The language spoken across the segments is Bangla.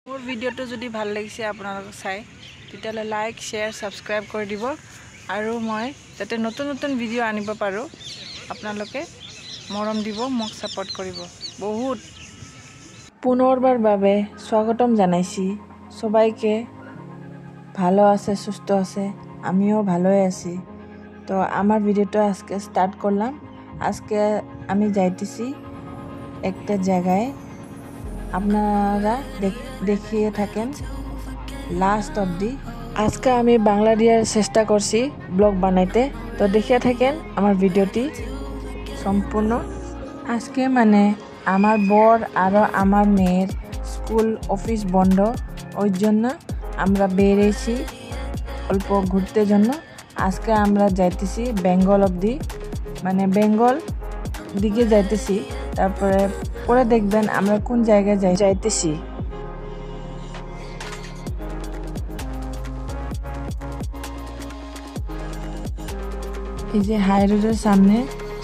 মোৰ ভিডিওটো যদি ভাল লাগিছে আপোনালোকক চাই তেতিয়ালে লাইক শেয়াৰ সাবস্ক্ৰাইব কৰি দিব আৰু মই যাতে নতুন নতুন ভিডিও আনিব পাৰো আপোনালোকে মৰম দিব মোক সাপোৰ্ট কৰিব বহুত পুনৰবাৰ বাবে স্বাগতম জানাইছি সবাইকে ভালো আছে সুস্থ আছে আমিও ভালোই আছি তো আমার ভিডিওটা আজকে স্টার্ট করলাম আজকে আমি যাইতেছি একটা জায়গায় আপনারা দেখিয়ে থাকেন লাস্ট অবধি আজকে আমি বাংলা দিয়ার চেষ্টা করছি ব্লগ বানাইতে তো দেখিয়ে থাকেন আমার ভিডিওটি সম্পূর্ণ আজকে মানে আমার বর আর আমার মেয়ের স্কুল অফিস বন্ধ ওই জন্য আমরা বেরিয়েছি অল্প ঘুরতে জন্য আজকে আমরা যাইতেছি বেঙ্গল অবধি মানে বেঙ্গল দিকে যাইতেছি তারপরে পরে দেখবেন আমরা কোন জায়গায় যাইতেছি এই যে হাই রোডের সামনে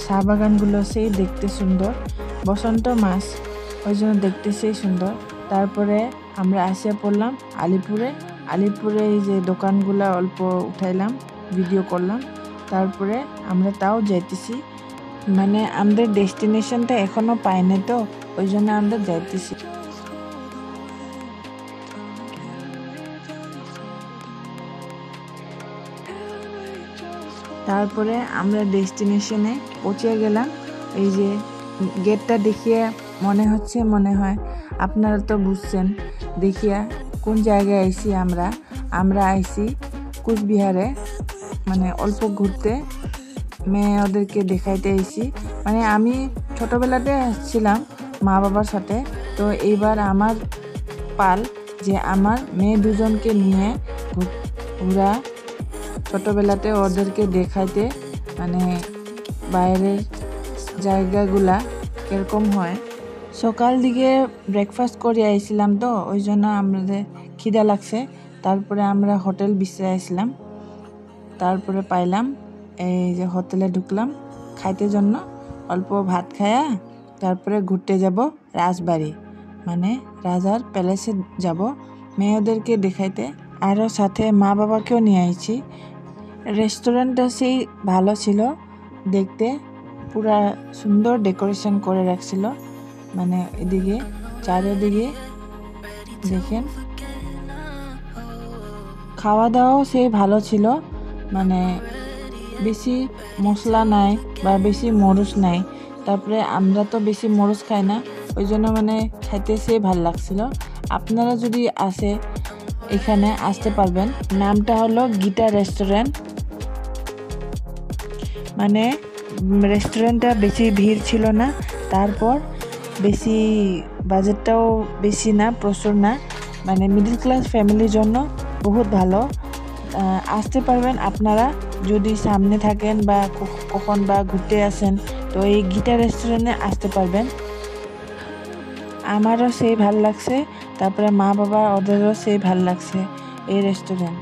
চা বাগানগুলো সেই দেখতে সুন্দর বসন্ত মাস ওই জন্য দেখতে সেই সুন্দর তারপরে আমরা আসিয়া পড়লাম আলিপুরে এই যে দোকানগুলো অল্প উঠাইলাম ভিডিও করলাম তারপরে আমরা তাও যাইতেছি মানে আমাদের ডেস্টিনেশনটা এখনো পাইনি তো ওই জন্য আমরা যাইতেছি তারপরে আমরা ডেস্টিনেশনে পৌঁছে গেলাম এই যে গেটটা দেখিয়ে মনে হয় আপনারা তো বুঝছেন দেখিয়া কোন জায়গায় আইছি আমরা আইছি কুচবিহারে মানে অল্প ঘুরতে মেয়ে ওদেরকে দেখাইতে আইছি মানে আমি ছোটবেলাতে ছিলাম মা বাবার সাথে তো এইবার আমার পাল যে আমার মেয়ে দুজনকে নিয়ে ঘোরা ছোটবেলাতে ওদেরকে দেখাইতে মানে বাইরের জায়গাগুলা কিরকম হয় সকাল দিকে ব্রেকফাস্ট করে আইছিলাম তো ওই জন্য আমাদের খিদা লাগছে তারপরে আমরা হোটেল বিশ্রাইছিলাম তারপরে পাইলাম এই যে হোটেলে ঢুকলাম খাইতে জন্য অল্প ভাত খায়া তারপরে ঘুরতে যাব রাজবাড়ি মানে রাজার প্যালেসে যাব মেয়েদেরকে দেখাইতে আরও সাথে মা বাবাকেও নিয়ে আইছি রেস্টুরেন্টটা সেই ভালো ছিল দেখতে পুরা সুন্দর ডেকোরেশন করে রাখছিল মানে এদিকে চারিদিকে দেখেন খাওয়া দাওয়াও সেই ভালো ছিল মানে বেশি মশলা নাই বা বেশি মরিচ নাই তারপরে আমরা তো বেশি মরিচ খাই না ওই জন্য মানে খাইতে সেই ভালো লাগছিল আপনারা যদি আসে এখানে আসতে পারবেন নামটা হলো গীতা রেস্টুরেন্ট মানে রেস্টুরেন্টটা বেশি ভিড় ছিল না তারপর বেশি বাজেটটাও বেশি না প্রচুর না মানে মিডল ক্লাস ফ্যামিলির জন্য বহুত ভালো আসতে পারবেন আপনারা যদি সামনে থাকেন বা কখন বা ঘুরতে আসেন তো এই গীতা রেস্টুরেন্টে আসতে পারবেন আমারও সেই ভালো লাগছে তারপরে মা বাবা ওদেরও সেই ভালো লাগছে এই রেস্টুরেন্ট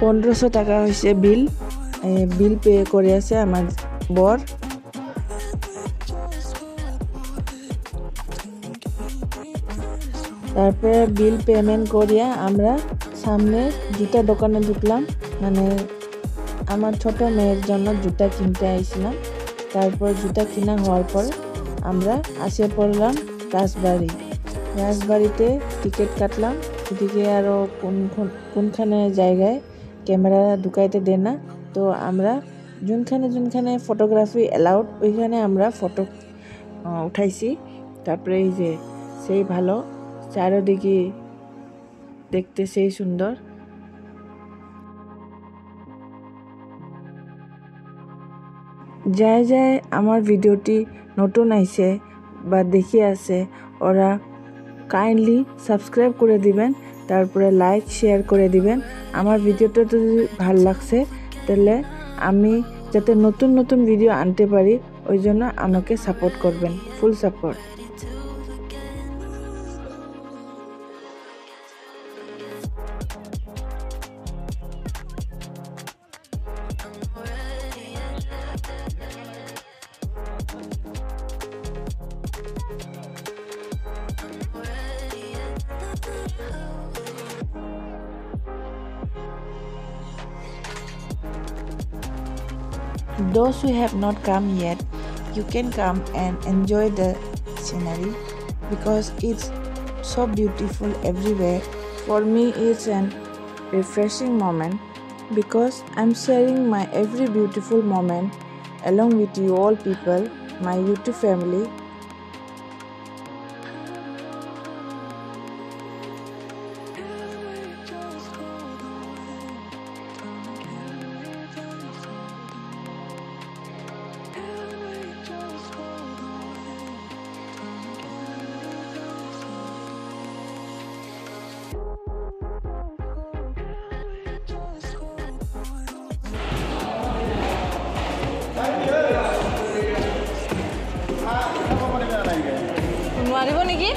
$1500 টাকা হয়েছে বিল পে করে আছে আমার বর তারপরে বিল পেমেন্ট করিয়া আমরা সামনে জুতা দোকানে ঢুকলাম মানে আমার ছোট মেয়ের জন্য জুতা কিনতে আইছিলাম তারপর জুতা কিনা হওয়ার পর আমরা আসে পড়লাম রাজবাড়িতে টিকিট কাটলাম এদিকে আরও কোনখানে জায়গায় ক্যামেরা ঢুকাইতে দেয় না তো আমরা যোনখানে ফটোগ্রাফি অ্যালাউড ওইখানে আমরা ফটো উঠাইছি তারপরে এই যে সেই ভালো চারিদিকে দেখতে সেই সুন্দর যায় আমার ভিডিওটি নতুন আইছে বা দেখি আছে ওরা কাইন্ডলি সাবস্ক্রাইব করে দিবেন তারপরে লাইক শেয়ার করে দিবেন আমার ভিডিওটা যদি ভালো লাগছে তাহলে আমি যাতে নতুন নতুন ভিডিও আনতে পারি ওই জন্য আমাকে সাপোর্ট করবেন, full support. Those who have not come yet, you can come and enjoy the scenery because it's so beautiful everywhere. For me, it's an refreshing moment because I'm sharing my every beautiful moment along with you all people, my YouTube family. নোৱাৰিব নেকি?